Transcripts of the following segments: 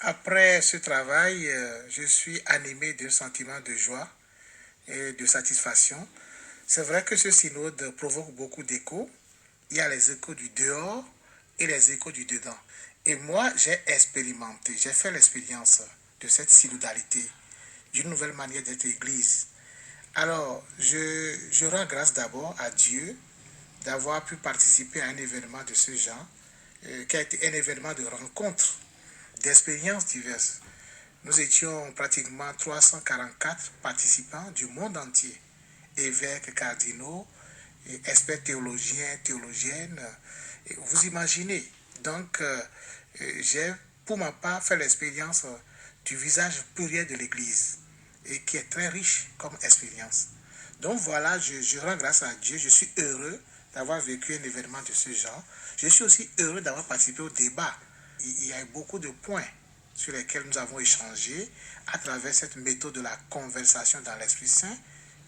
Après ce travail, je suis animé d'un sentiment de joie et de satisfaction. C'est vrai que ce synode provoque beaucoup d'échos. Il y a les échos du dehors et les échos du dedans. Et moi, j'ai expérimenté, j'ai fait l'expérience de cette synodalité, d'une nouvelle manière d'être église. Alors, je rends grâce d'abord à Dieu d'avoir pu participer à un événement de ce genre, qui a été un événement de rencontre, d'expériences diverses. Nous étions pratiquement 344 participants du monde entier, évêques, cardinaux, experts théologiens, théologiennes. Vous imaginez. Donc, j'ai pour ma part fait l'expérience du visage pluriel de l'Église et qui est très riche comme expérience. Donc voilà, je rends grâce à Dieu, je suis heureux d'avoir vécu un événement de ce genre. Je suis aussi heureux d'avoir participé au débat. Il y a beaucoup de points sur lesquels nous avons échangé à travers cette méthode de la conversation dans l'Esprit Saint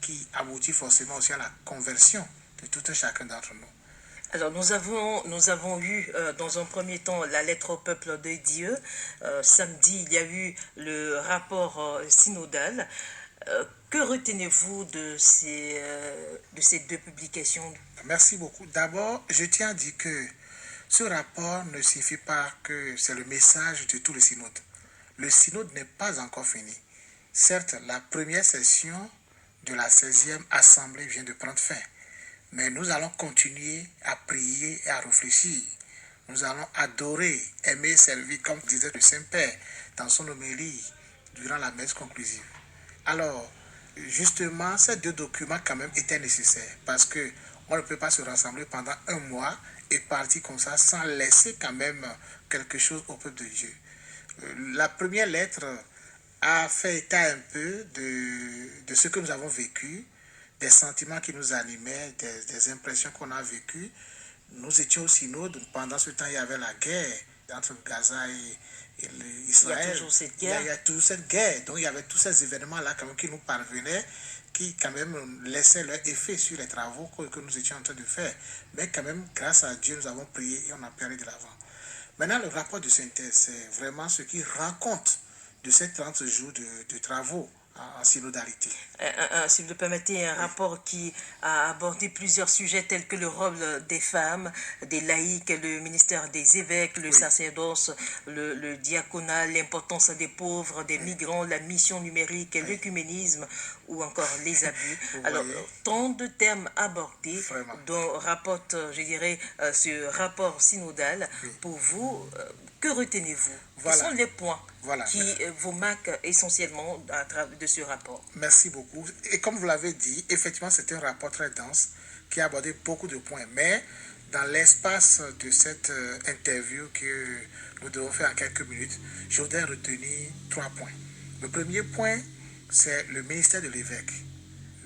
qui aboutit forcément aussi à la conversion de tout un chacun d'entre nous. Alors nous avons eu dans un premier temps la lettre au peuple de Dieu. Samedi, il y a eu le rapport synodal. Que retenez-vous de ces deux publications? Merci beaucoup. D'abord, je tiens à dire que ce rapport ne signifie pas que c'est le message de tout le synode. Le synode n'est pas encore fini. Certes, la première session de la 16e assemblée vient de prendre fin. Mais nous allons continuer à prier et à réfléchir. Nous allons adorer, aimer, servir, comme disait le Saint-Père dans son homélie durant la messe conclusive. Alors, justement, ces deux documents quand même étaient nécessaires parce que on ne peut pas se rassembler pendant un mois et partir comme ça sans laisser quand même quelque chose au peuple de Dieu. La première lettre a fait état un peu de ce que nous avons vécu, des sentiments qui nous animaient, des impressions qu'on a vécues. Nous étions au synode, pendant ce temps il y avait la guerre entre Gaza et Israël. Il y a toujours cette guerre. Il y a toujours cette guerre. Donc il y avait tous ces événements-là quand même qui nous parvenaient, qui quand même laissaient leur effet sur les travaux que nous étions en train de faire. Mais quand même, grâce à Dieu, nous avons prié et on a pu aller de l'avant. Maintenant, le rapport de synthèse, c'est vraiment ce qui rend compte de ces 30 jours de travaux en synodalité. Si vous le permettez, un rapport qui a abordé plusieurs sujets tels que le rôle des femmes, des laïcs, le ministère des évêques, le sacerdoce, le diaconat, l'importance des pauvres, des migrants, la mission numérique, l'œcuménisme ou encore les abus. Alors, tant de thèmes abordés dont rapporte, je dirais, ce rapport synodal. Pour vous, que retenez-vous? Quels sont les points qui vous marquent essentiellement à travers de ce rapport? Merci beaucoup. Et comme vous l'avez dit, effectivement, c'est un rapport très dense qui a abordé beaucoup de points. Mais dans l'espace de cette interview que nous devons faire en quelques minutes, je voudrais retenir 3 points. Le premier point, c'est le ministère de l'évêque.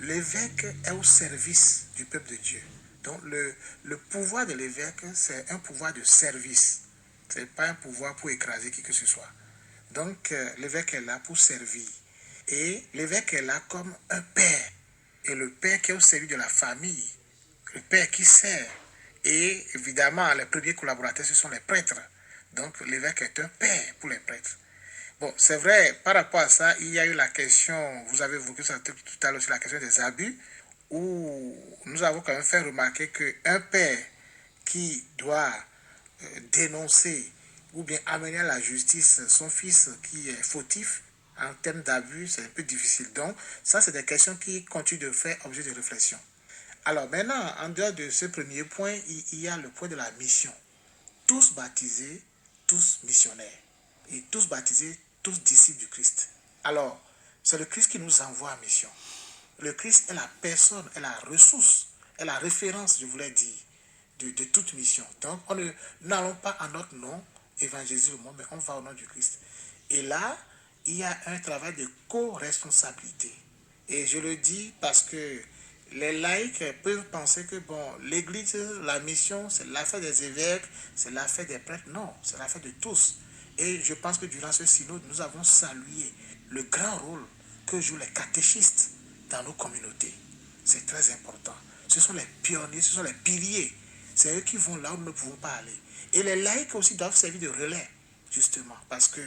L'évêque est au service du peuple de Dieu. Donc le pouvoir de l'évêque, c'est un pouvoir de service. Ce n'est pas un pouvoir pour écraser qui que ce soit. Donc l'évêque est là pour servir. Et l'évêque est là comme un père. Et le père qui est au service de la famille. Le père qui sert. Et évidemment, les premiers collaborateurs, ce sont les prêtres. Donc l'évêque est un père pour les prêtres. Bon, c'est vrai, par rapport à ça, il y a eu la question, vous avez évoqué ça tout à l'heure sur la question des abus, où nous avons quand même fait remarquer qu'un père qui doit dénoncer ou bien amener à la justice son fils qui est fautif en termes d'abus, c'est un peu difficile. Donc, ça, c'est des questions qui continuent de faire objet de réflexion. Alors maintenant, en dehors de ce premier point, il y a le point de la mission. Tous baptisés, tous missionnaires. Et tous baptisés, tous disciples du Christ. Alors, c'est le Christ qui nous envoie en mission. Le Christ est la personne, est la ressource, est la référence, je voulais dire, de toute mission. Donc, nous n'allons pas en notre nom évangéliser le monde, mais on va au nom du Christ. Et là, il y a un travail de co-responsabilité. Et je le dis parce que les laïcs peuvent penser que bon, l'église, la mission, c'est l'affaire des évêques, c'est l'affaire des prêtres. Non, c'est l'affaire de tous. Et je pense que durant ce synode, nous avons salué le grand rôle que jouent les catéchistes dans nos communautés. C'est très important. Ce sont les pionniers, ce sont les piliers. C'est eux qui vont là où nous ne pouvons pas aller. Et les laïcs aussi doivent servir de relais. justement, parce que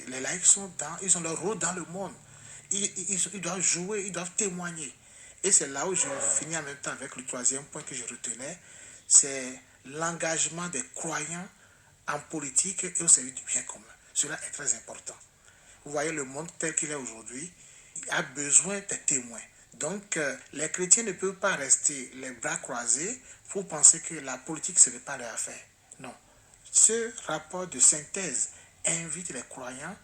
les laïcs ils ont leur rôle dans le monde. Ils doivent jouer, ils doivent témoigner. Et c'est là où je finis en même temps avec le troisième point que je retenais, c'est l'engagement des croyants en politique et au service du bien commun. Cela est très important. Vous voyez, le monde tel qu'il est aujourd'hui a besoin des témoins. Donc, les chrétiens ne peuvent pas rester les bras croisés pour penser que la politique, ce n'est pas leur affaire. Non. Ce rapport de synthèse invite les croyants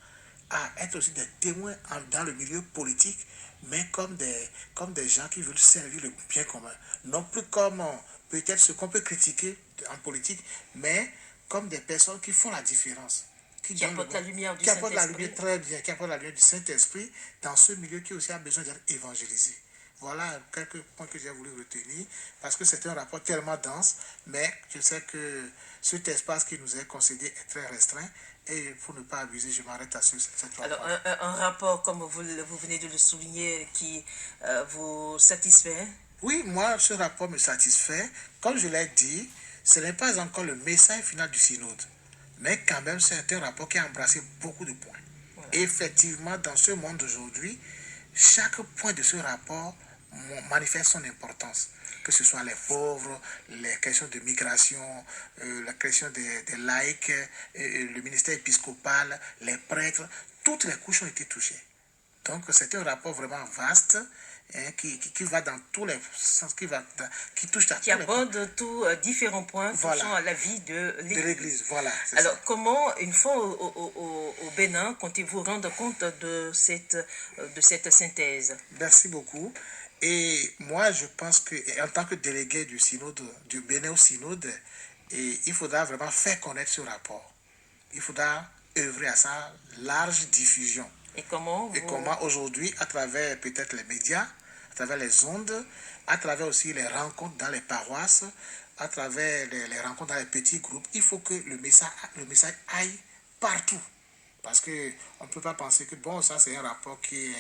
à être aussi des témoins dans le milieu politique, mais comme des gens qui veulent servir le bien commun. Non plus comme peut-être ce qu'on peut critiquer en politique, mais comme des personnes qui font la différence. Qui apportent la lumière du Saint-Esprit. Qui apportent la lumière Saint-Esprit. très bien, qui apportent la lumière du Saint-Esprit dans ce milieu qui aussi a besoin d'être évangélisé. Voilà quelques points que j'ai voulu retenir, parce que c'est un rapport tellement dense, mais je sais que cet espace qui nous est concédé est très restreint, et pour ne pas abuser, je m'arrête à ces trois Alors, points. un rapport, comme vous venez de le souligner, qui vous satisfait? Oui, moi, ce rapport me satisfait. Comme je l'ai dit, ce n'est pas encore le message final du synode, mais quand même, c'est un rapport qui a embrassé beaucoup de points. Voilà. Et effectivement, dans ce monde d'aujourd'hui, chaque point de ce rapport manifeste son importance, que ce soit les pauvres, les questions de migration, la question des laïcs, le ministère épiscopal, les prêtres, toutes les couches ont été touchées. Donc c'est un rapport vraiment vaste, hein, qui va dans tous les sens, qui touche à qui aborde tous différents points touchant voilà. à la vie de l'Église. Voilà, alors, comment, une fois au Bénin, comptez-vous rendre compte de cette synthèse? Merci beaucoup. Et moi, je pense qu'en tant que délégué du synode, du Bénin au synode, il faudra vraiment faire connaître ce rapport. Il faudra œuvrer à sa large diffusion. Et comment aujourd'hui, à travers peut-être les médias, à travers les ondes, à travers aussi les rencontres dans les paroisses, à travers les rencontres dans les petits groupes, il faut que le message aille partout. Parce qu'on ne peut pas penser que, bon, ça c'est un rapport qui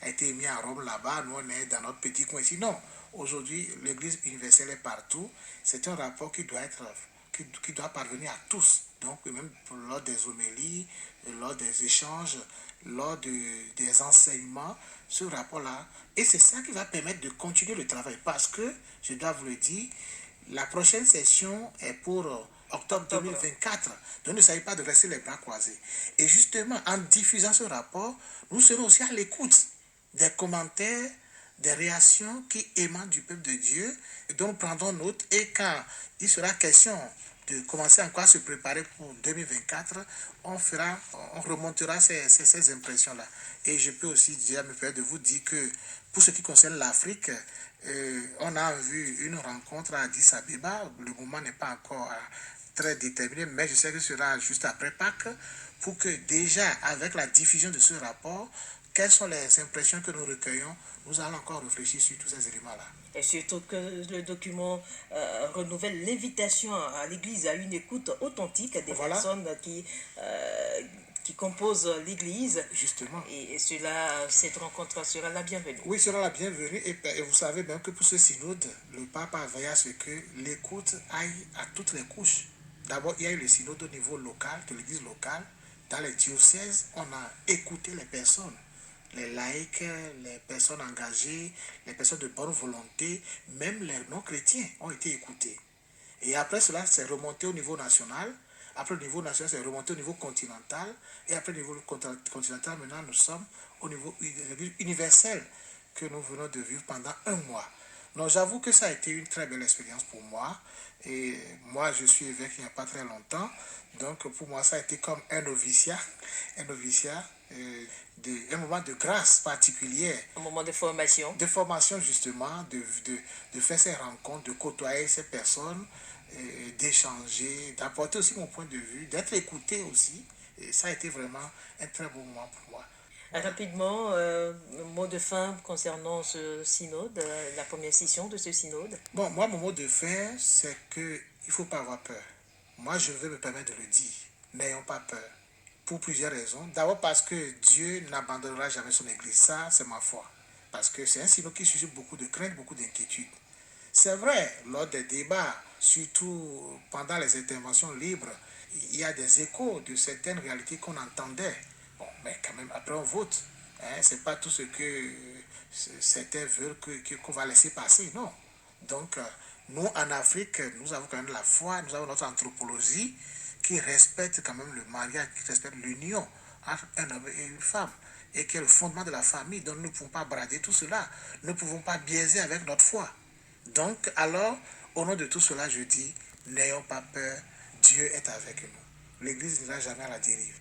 a été émis à Rome là-bas, nous on est dans notre petit coin ici. Non, aujourd'hui, l'Église universelle est partout. C'est un rapport qui doit parvenir à tous. Donc, même lors des homélies, lors des échanges, lors des enseignements, ce rapport-là. Et c'est ça qui va permettre de continuer le travail. Parce que, je dois vous le dire, la prochaine session est pour octobre 2024. Donc, ne s'agit pas de rester les bras croisés. Et justement, en diffusant ce rapport, nous serons aussi à l'écoute des commentaires, des réactions qui émanent du peuple de Dieu, et dont nous prendrons note. Et quand il sera question de commencer encore à se préparer pour 2024, on remontera ces impressions-là. Et je peux aussi déjà me permettre de vous dire que pour ce qui concerne l'Afrique, on a vu une rencontre à Addis Abeba. Le moment n'est pas encore très déterminé, mais je sais que ce sera juste après Pâques, pour que déjà, avec la diffusion de ce rapport, quelles sont les impressions que nous recueillons, nous allons encore réfléchir sur tous ces éléments-là. Et surtout que le document renouvelle l'invitation à l'Église à une écoute authentique des personnes qui composent l'Église. Justement. Et cette rencontre sera la bienvenue. Oui, sera la bienvenue. Et vous savez bien que pour ce synode, le pape a veillé à ce que l'écoute aille à toutes les couches. D'abord, il y a eu le synode au niveau local, de l'Église locale. Dans les diocèses, on a écouté les personnes. Les laïcs, les personnes engagées, les personnes de bonne volonté, même les non-chrétiens ont été écoutés. Et après cela, c'est remonté au niveau national. Après le niveau national, c'est remonté au niveau continental. Et après le niveau continental, maintenant, nous sommes au niveau universel que nous venons de vivre pendant un mois. Donc, j'avoue que ça a été une très belle expérience pour moi. Et moi, je suis évêque il n'y a pas très longtemps. Donc, pour moi, ça a été comme un noviciat. Un moment de grâce particulière. Un moment de formation. De formation, justement, de faire ces rencontres, de côtoyer ces personnes, d'échanger, d'apporter aussi mon point de vue, d'être écouté aussi. Et ça a été vraiment un très bon moment pour moi. Rapidement, mot de fin concernant ce synode, la première session de ce synode. Bon, moi, mon mot de fin, c'est qu'il ne faut pas avoir peur. Moi, je vais me permettre de le dire. N'ayons pas peur. Pour plusieurs raisons. D'abord parce que Dieu n'abandonnera jamais son Église. Ça, c'est ma foi. Parce que c'est un synode qui suscite beaucoup de craintes, beaucoup d'inquiétudes. C'est vrai, lors des débats, surtout pendant les interventions libres, il y a des échos de certaines réalités qu'on entendait. Bon, mais quand même, après on vote. Hein, c'est pas tout ce que certains veulent qu'on va laisser passer, non. Donc, nous, en Afrique, nous avons quand même la foi, nous avons notre anthropologie qui respecte quand même le mariage, qui respecte l'union entre un homme et une femme, et qui est le fondement de la famille. Donc, nous ne pouvons pas brader tout cela. Nous ne pouvons pas biaiser avec notre foi. Donc, alors, au nom de tout cela, je dis, n'ayons pas peur, Dieu est avec nous. L'Église n'ira jamais à la dérive.